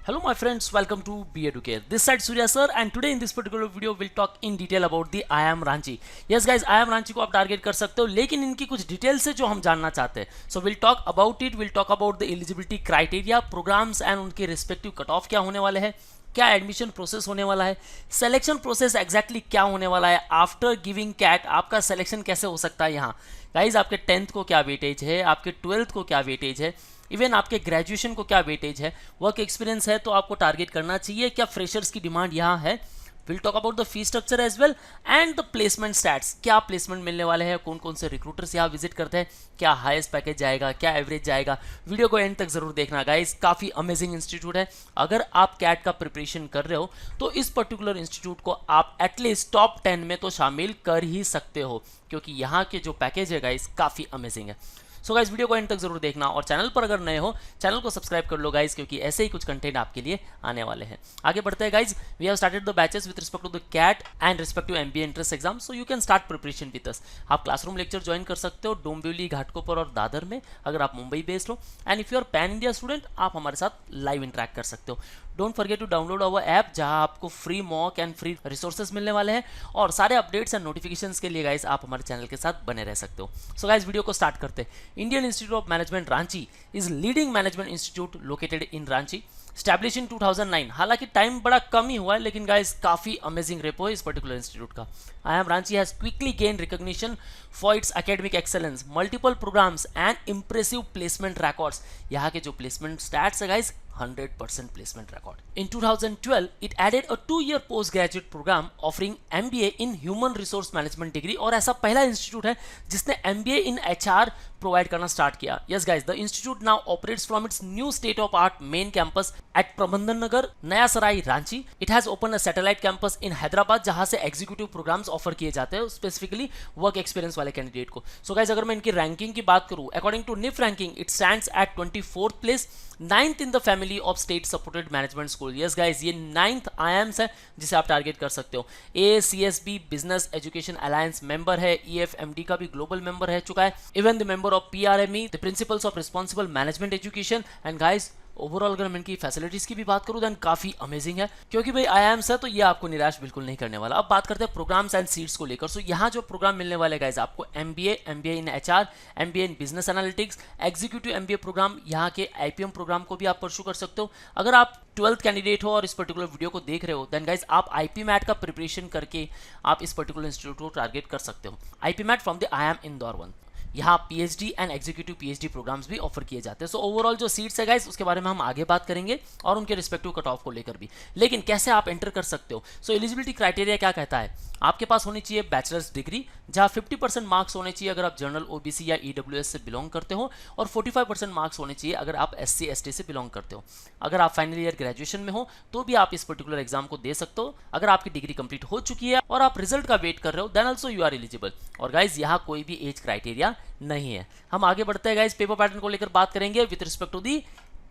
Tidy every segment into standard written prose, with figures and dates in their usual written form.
Hello my friends, welcome to Be Educare. This side Surya sir and today in this particular video we'll talk in detail about the IIM Ranchi. Yes guys, IIM Ranchi को आप target कर सकते हो लेकिन इनकी कुछ details है जो हम जानना चाहते हैं. So we'll talk about it, we'll talk about the eligibility criteria, programs and उनके respective कट ऑफ क्या होने वाले हैं, क्या एडमिशन प्रोसेस होने वाला है, सिलेक्शन प्रोसेस एग्जैक्टली क्या होने वाला है, आफ्टर गिविंग कैट आपका सिलेक्शन कैसे हो सकता है. यहाँ गाइज आपके 10th को क्या वेटेज है, आपके 12th को क्या वेटेज है, इवन आपके ग्रेजुएशन को क्या वेटेज है, वर्क एक्सपीरियंस है तो आपको टारगेट करना चाहिए, क्या फ्रेशर्स की डिमांड यहाँ है. Will talk about the fee structure as well and the placement stats, क्या प्लेसमेंट मिलने वाले हैं, कौन कौन से रिक्रूटर्स यहाँ विजिट करते हैं, क्या हाईएस्ट पैकेज जाएगा, क्या एवरेज जाएगा. वीडियो को एंड तक जरूर देखना गाइस, काफ़ी अमेजिंग इंस्टीट्यूट है. अगर आप कैट का प्रिपरेशन कर रहे हो तो इस पर्टिकुलर इंस्टीट्यूट को आप एटलीस्ट टॉप 10 में तो शामिल कर ही सकते हो क्योंकि यहाँ के जो पैकेज है गाइस काफ़ी अमेजिंग है. सो गाइस वीडियो को एंड तक जरूर देखना और चैनल पर अगर नए हो चैनल को सब्सक्राइब कर लो गाइस क्योंकि ऐसे ही कुछ कंटेंट आपके लिए आने वाले हैं. आगे बढ़ते हैं guys. We have started the batches with respect to the CAT and respect to MBA entrance exam, so you can start preparation with us. आप क्लासरूम लेक्चर ज्वाइन कर सकते हो डोंबिवली, घाटकोपर और दादर में अगर आप मुंबई बेस्ड हो. And if you are pan India student आप हमारे साथ लाइव इंटरेक्ट कर सकते हो. Don't forget to download our app जहां आपको free mock and free resources मिलने वाले हैं और सारे अपडेट्स एंड नोटिफिकेशंस के लिए गाइस आप हमारे चैनल के साथ बने रह सकते हो. सो गाइस वीडियो को स्टार्ट करते हैं. Indian institute of management Ranchi is leading management institute located in Ranchi, establish in 2009. हालांकि टाइम बड़ा कम ही हुआ है लेकिन गाइस काफी अमेजिंग रेपो है इस पर्टिकुलर इंस्टीट्यूट का. IIM Ranchi has quickly gained recognition for its academic excellence, multiple programs and impressive placement records. यहाँ के जो प्लेसमेंट स्टैट्स है guys 100% placement record. In 2012, it added a 2-year postgraduate program offering MBA in Human Resource Management degree और ऐसा पहला institute है जिसने MBA in HR provide करना स्टार्ट किया. Yes guys, the institute now operates from its new state of art main campus at प्रबंधन नगर, नया सराय, Ranchi. It has opened a satellite campus in Hyderabad जहां से एग्जीक्यूटिव प्रोग्राम्स ऑफर किए जाते हैं स्पेसिफिकली वर्क एक्सपीरियंस वाले कैंडिडेट को. सो गाइस अगर मैं इनकी रैंकिंग की बात करूं, according to NIRF ranking it stands at 24th place, 9th in the family of state supported management school. Yes guys ये 9th IIMs है जिसे आप टारगेट कर सकते हो. ACSB business education alliance member है, EFMD का भी ग्लोबल मेंबर रह चुका है, even the member of PRME the principles of responsible management education. And guys overall अगर मैं इनकी फैसिलिटीज की भी बात करूं देन काफी अमेजिंग है क्योंकि भाई IIMs है तो ये आपको निराश बिल्कुल नहीं करने वाला. अब बात करते हैं प्रोग्राम्स एंड सीट्स को लेकर. सो यहाँ जो प्रोग्राम मिलने वाले गाइस आपको MBA in HR, MBA in business analytics, executive MBA programme, यहाँ के IPM प्रोग्राम को भी आप परस्यू कर सकते हो. अगर आप 12th कैंडिडेट हो और इस पर्टिकुलर वीडियो को देख रहे हो देन गाइस आप IPMAT का प्रिपरेशन करके आप इस पर्टिकुलर इंस्टीट्यूट को टारगेट कर सकते हो. IPMAT from the IIM Indore 1. यहाँ PhD and executive PhD programmes भी ऑफर किए जाते हैं. सो ओवरऑल जो सीट्स है गाइस उसके बारे में हम आगे बात करेंगे और उनके रिस्पेक्टिव कट ऑफ को लेकर भी. लेकिन कैसे आप एंटर कर सकते हो. सो एलिजिबिलिटी क्राइटेरिया क्या कहता है, आपके पास होनी चाहिए बैचलर्स डिग्री जहाँ 50% मार्क्स होने चाहिए अगर आप जनरल OBC या EWS से बिलोंग करते हो और 45% मार्क्स होने चाहिए अगर आप SC ST से बिलोंग करते हो. अगर आप फाइनल ईयर ग्रेजुएशन में हो तो भी आप इस पर्टिकुलर एग्जाम को दे सकते हो. अगर आपकी डिग्री कंप्लीट हो चुकी है और आप रिजल्ट का वेट कर रहे हो then also you are eligible. और गाइज यहाँ कोई भी एज क्राइटेरिया नहीं है. हम आगे बढ़ते हैं गाइज, पेपर पैटर्न को लेकर बात करेंगे with respect to the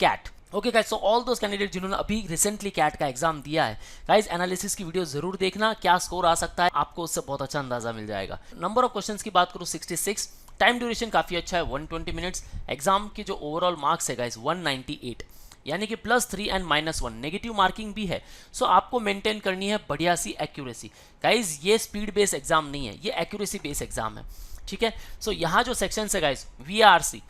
CAT. Okay guys, so all those candidate जिन्होंने अभी रिसेंटली कैट का एग्जाम दिया है गाइस एनालिसिस की वीडियो जरूर देखना, क्या स्कोर आ सकता है आपको उससे बहुत अच्छा अंदाजा मिल जाएगा. नंबर ऑफ क्वेश्चंस की बात करूं 66, टाइम ड्यूरेशन काफी अच्छा है 120 मिनट्स. एग्जाम के जो ओवरऑल मार्क्स है गाइस 198 यानी कि +3 एंड -1 नेगेटिव मार्किंग भी है. सो आपको मेंटेन करनी है बढ़िया सी एक्यूरेसी. गाइस ये स्पीड बेस्ड एग्जाम नहीं है, ये एक्यूरेसी बेस्ड एग्जाम है. ठीक है, सो यहाँ जो सेक्शन है गाइस VRC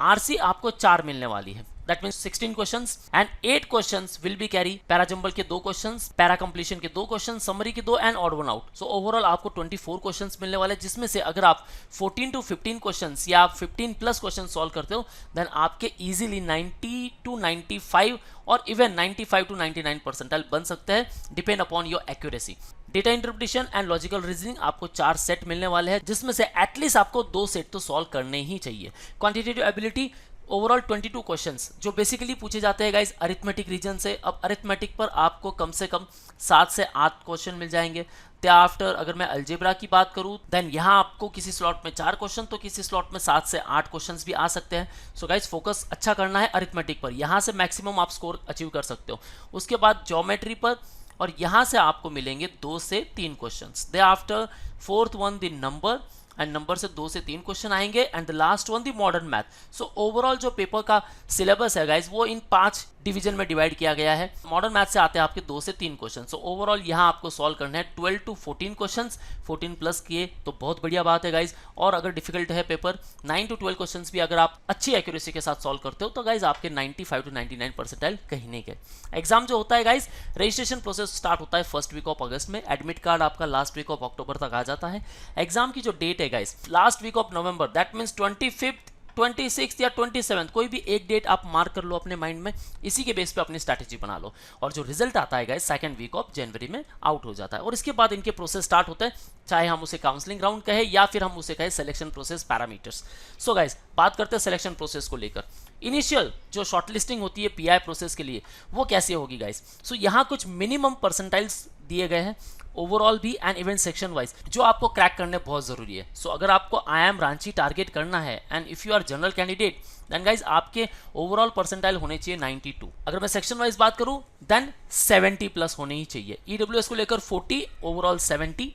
RC आपको 4 मिलने वाली है. That means 16 questions and 8 questions will be carry para jumble के 2 questions, पैरा कंप्लीशन के 2 questions, समरी के 2 and odd one out. So overall आपको 24 questions मिलने वाले जिसमें से अगर आप 14 to 15 questions या 15 प्लस questions सॉल्व करते हो देन आपके इजीली 90 to 95 और इवन 95 to 99 परसेंटाइल बन सकते हैं depend upon your accuracy. Data interpretation and logical reasoning आपको 4 सेट मिलने वाले हैं जिसमें से एटलीस्ट आपको 2 सेट तो सॉल्व करने ही चाहिए. क्वांटिटेटिव एबिलिटी ओवरऑल 22 क्वेश्चंस जो बेसिकली पूछे जाते हैं गाइस अरिथमेटिक रीजन से. अब अरिथमेटिक पर आपको कम से कम 7 से 8 क्वेश्चन मिल जाएंगे. आफ्टर अगर मैं अलजेब्रा की बात करूं देन यहाँ आपको किसी स्लॉट में 4 क्वेश्चन तो किसी स्लॉट में 7 से 8 क्वेश्चंस भी आ सकते हैं. सो गाइस फोकस अच्छा करना है अरिथमेटिक पर, यहाँ से मैक्सिमम आप स्कोर अचीव कर सकते हो. उसके बाद ज्योमेट्री पर और यहाँ से आपको मिलेंगे 2 से 3 questions. They after 4th one the number and number से 2 से 3 क्वेश्चन आएंगे and the last one the modern math. So overall जो पेपर का सिलेबस है गाइज वो इन 5 डिवीजन में डिवाइड किया गया है। मॉडर्न मैथ से आते हैं आपके 2 से 3 क्वेश्चन। सो ओवरऑल यहाँ आपको सॉल्व करना है 12 to 14 क्वेश्चन, 14 प्लस किए तो बहुत बढ़िया बात है गाइज। और अगर डिफिकल्ट है पेपर 9 to 12 क्वेश्चन भी अगर आप अच्छी एक्यूरेसी के साथ सॉल्व करते हो तो गाइज आपके 95 to 99 परसेंटाइल कहीं नहीं गए। एग्जाम जो होता है गाइज, रजिस्ट्रेशन प्रोसेस स्टार्ट होता है फर्स्ट वीक ऑफ अगस्त में, एडमिट कार्ड आपका लास्ट वीक ऑफ अक्टूबर तक आ जाता है। एग्जाम की जो डेट है गाइज लास्ट वीक ऑफ नवंबर, दैट मीन्स 25th 26 या 27, कोई भी एक डेट आप मार्क कर लो अपने माइंड में, इसी के बेस पे अपनी स्ट्रैटेजी बना लो। और जो रिजल्ट आता है गाइस सेकंड वीक ऑफ जनवरी में आउट हो जाता है और इसके बाद इनके प्रोसेस स्टार्ट होता है, चाहे हम उसे काउंसलिंग राउंड कहे या फिर हम उसे कहे selection process parameters. So guys बात करते हैं सिलेक्शन प्रोसेस को लेकर। इनिशियल जो शॉर्टलिस्टिंग होती है पीआई प्रोसेस के लिए वो कैसे होगी गाइस। सो यहाँ कुछ मिनिमम परसेंटाइल्स दिए गए हैं ओवरऑल भी एंड इवेंट सेक्शन वाइज जो आपको क्रैक करने बहुत जरूरी है। सो अगर आपको IIM रांची टारगेट करना है and if you are general candidate then guys आपके ओवरऑल परसेंटाइल होने चाहिए 92। अगर मैं सेक्शन वाइज बात करूं देन 70 प्लस होने ही चाहिए। EWS को लेकर 40, overall 70,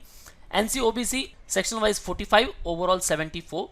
NC OBC section wise 45, overall 74,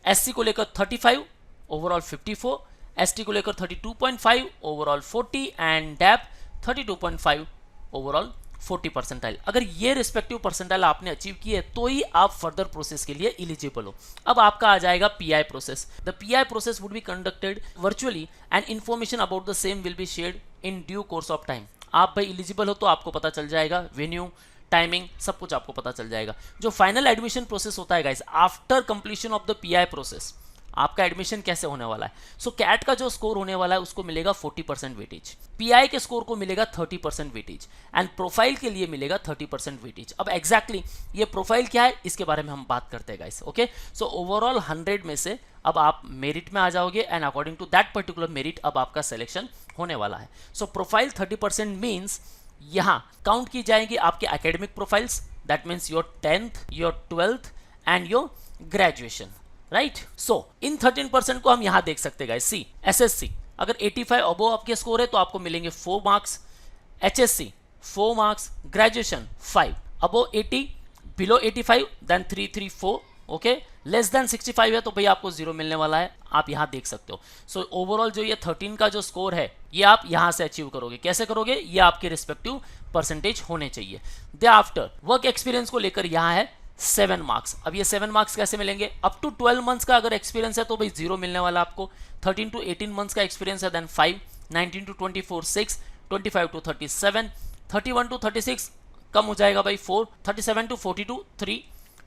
SC को लेकर 35, ओवरऑल 54, ST को लेकर 32.5, overall 40 and DAP 32.5, overall 40 percentile. अगर ये रिस्पेक्टिव परसेंटाइल आपने अचीव किए तो ही आप फर्दर प्रोसेस के लिए एलिजिबल हो। अब आपका आ जाएगा pi process. The pi process would be conducted virtually and information about the same will be shared in due course of time. आप भाई एलिजिबल हो तो आपको पता चल जाएगा, वेन्यू टाइमिंग सब कुछ आपको पता चल जाएगा। जो फाइनल एडमिशन प्रोसेस होता है guys after completion of the pi process, आपका एडमिशन कैसे होने वाला है। सो कैट का जो स्कोर होने वाला है उसको मिलेगा 40% वेटेज, पीआई के स्कोर को मिलेगा 30% वेटेज एंड प्रोफाइल के लिए मिलेगा 30% वेटेज। अब एग्जैक्टली ये प्रोफाइल क्या है इसके बारे में हम बात करते हैं गाइस। ओके, सो ओवरऑल 100 में से अब आप मेरिट में आ जाओगे and according to that particular merit अब आपका सिलेक्शन होने वाला है। सो प्रोफाइल 30% मीन्स यहाँ काउंट की जाएंगी आपके academic profiles, that means your 10th, your 12th and your graduation, right. So इन 13% को हम यहां देख सकते हैं गाइस। सी SSC अगर 85 अबोव आपके स्कोर है तो आपको मिलेंगे 4 marks, HSC 4 marks, graduation 5, above 80, below 85 than 334, okay, less than 65 है तो भाई आपको 0 मिलने वाला है, आप यहां देख सकते हो। सो ओवरऑल जो ये 13 का जो स्कोर है ये आप यहां से अचीव करोगे। कैसे करोगे, ये आपके रिस्पेक्टिव परसेंटेज होने चाहिए। दे आफ्टर वर्क एक्सपीरियंस को लेकर यहां है 7 मार्क्स। अब ये 7 मार्क्स कैसे मिलेंगे, अप टू 12 मंथ्स का अगर एक्सपीरियंस है तो भाई 0 मिलने वाला आपको, 13 to 18 मंथ्स का एक्सपीरियंस है देन 5, 19 to 24 6, 25 to 37, 31 to 36 कम हो जाएगा भाई 4, 37 to 42 3,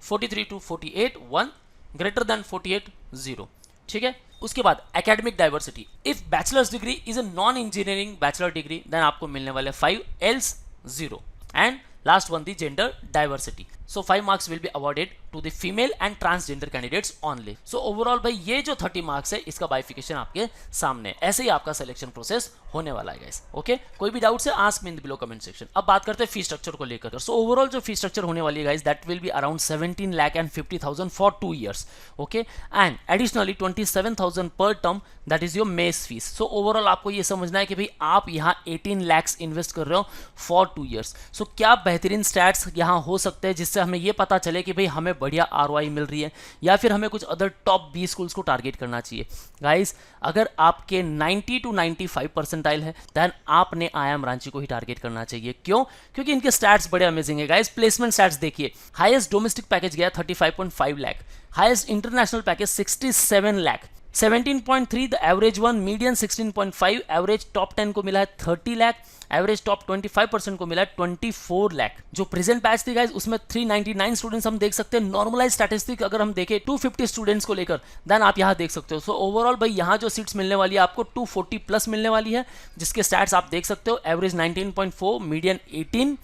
43 to 48 1, ग्रेटर देन 48 0, ठीक है। उसके बाद academic diversity, if bachelor's degree is a non engineering bachelor degree then आपको मिलने वाले 5, else 0 and last one the gender diversity. So 5 marks will be awarded to the female and transgender candidates only. So overall भाई ये जो 30 marks है इसका बाइफिकेशन आपके सामने, ऐसे ही आपका सिलेक्शन प्रोसेस होने वाला है गाइस। ओके, कोई भी डाउट है ask me in the below comment section. अब बात करते हैं फी स्ट्रक्चर को लेकर। सो ओवरऑल जो फी स्ट्रक्चर होने वाली है guys that will be around 17,50,000 for 2 years, okay, and additionally 27,000 पर term that is your mess fees. So overall आपको ये समझना है कि भाई आप यहाँ 18 lakhs इन्वेस्ट कर रहे हो फॉर 2 years। सो क्या बेहतरीन स्टैट्स यहाँ हो सकते हैं जिससे हमें ये पता चले कि भाई हमें बढ़िया ROI मिल रही है या फिर हमें कुछ अदर टॉप 20 स्कूल्स को टारगेट करना चाहिए। गाइस अगर आपके 90 to 95 परसेंटाइल है देन आपने IIM रांची को ही टारगेट करना चाहिए। क्यों, क्योंकि इनके स्टैट्स बड़े अमेजिंग है गाइस। प्लेसमेंट स्टैट्स देखिए, हाईएस्ट डोमेस्टिक पैकेज गया 35.5 lakh, highest international package 67 lakh, 17.3 the average one, median 16.5, average top 10 को मिला है 30 लाख, एवरेज टॉप 25% को मिला है 24 लाख। जो प्रेजेंट बैच थी गाइस उसमें 399 स्टूडेंट्स हम देख सकते हैं। नॉर्मलाइज स्टैटिस्टिक अगर हम देखें 250 स्टूडेंट्स को लेकर देन आप यहाँ देख सकते हो। सो ओवरऑल भाई यहाँ जो सीट्स मिलने वाली है आपको 240 प्लस मिलने वाली है, जिसके स्टैट्स आप देख सकते हो। एवरेज 19.4, मीडियन 18,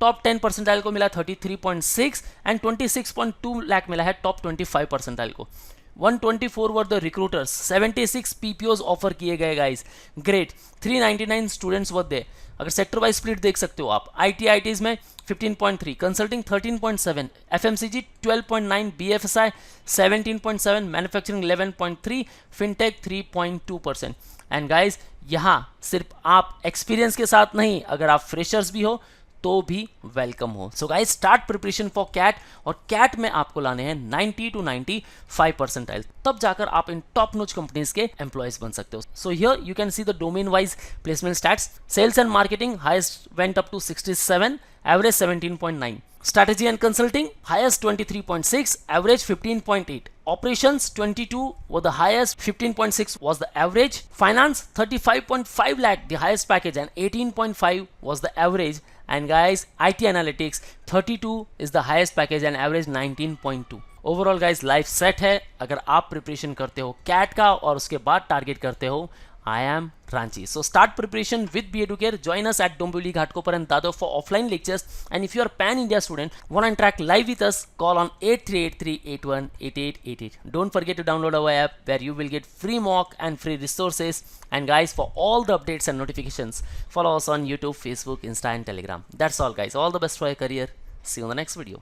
टॉप 10 परसेंटाइल को मिला 33.6 एंड 26.2 लाख मिला है टॉप 25 परसेंटाइल को। 124 were the recruiters, 76 PPOs offer किए गए गाइस, ग्रेट। 399 स्टूडेंट्स वर दे। अगर सेक्टर वाइज स्प्लिट देख सकते हो आप, ITs में 15.3, consulting 13.7, FMCG 12.9, BFSI 17.7, manufacturing 11.3, fintech 3.2%। And guys यहाँ सिर्फ आप एक्सपीरियंस के साथ नहीं, अगर आप फ्रेशर्स भी हो तो भी वेलकम हो। So guys start preparation for CAT, और कैट में आपको लाने हैं 90 to 95 परसेंटाइल, तब जाकर आप इन टॉप नोच कंपनीज के एम्प्लॉयज बन सकते हो। So here you can see the domain wise placement stats. Sales and marketing highest went up to 67, average 17.9. Strategy and consulting highest 23.6, average 15.8. Operations 22 were the highest, 15.6 was the average. Finance 35.5 lakh the highest package and 18.5 was the average. And guys IT analytics 32 is the highest package and average 19.2. Overall guys life set है अगर आप preparation करते हो cat का और उसके बाद target करते हो I am Ranchi. So start preparation with BEducare. Join us at Dombivli, Ghatkopar and Dadar for offline lectures. And if you are Pan India student, want to interact live with us, call on 8383818888. Don't forget to download our app where you will get free mock and free resources. And guys, for all the updates and notifications, follow us on YouTube, Facebook, Insta and Telegram. That's all guys. All the best for your career. See you on the next video.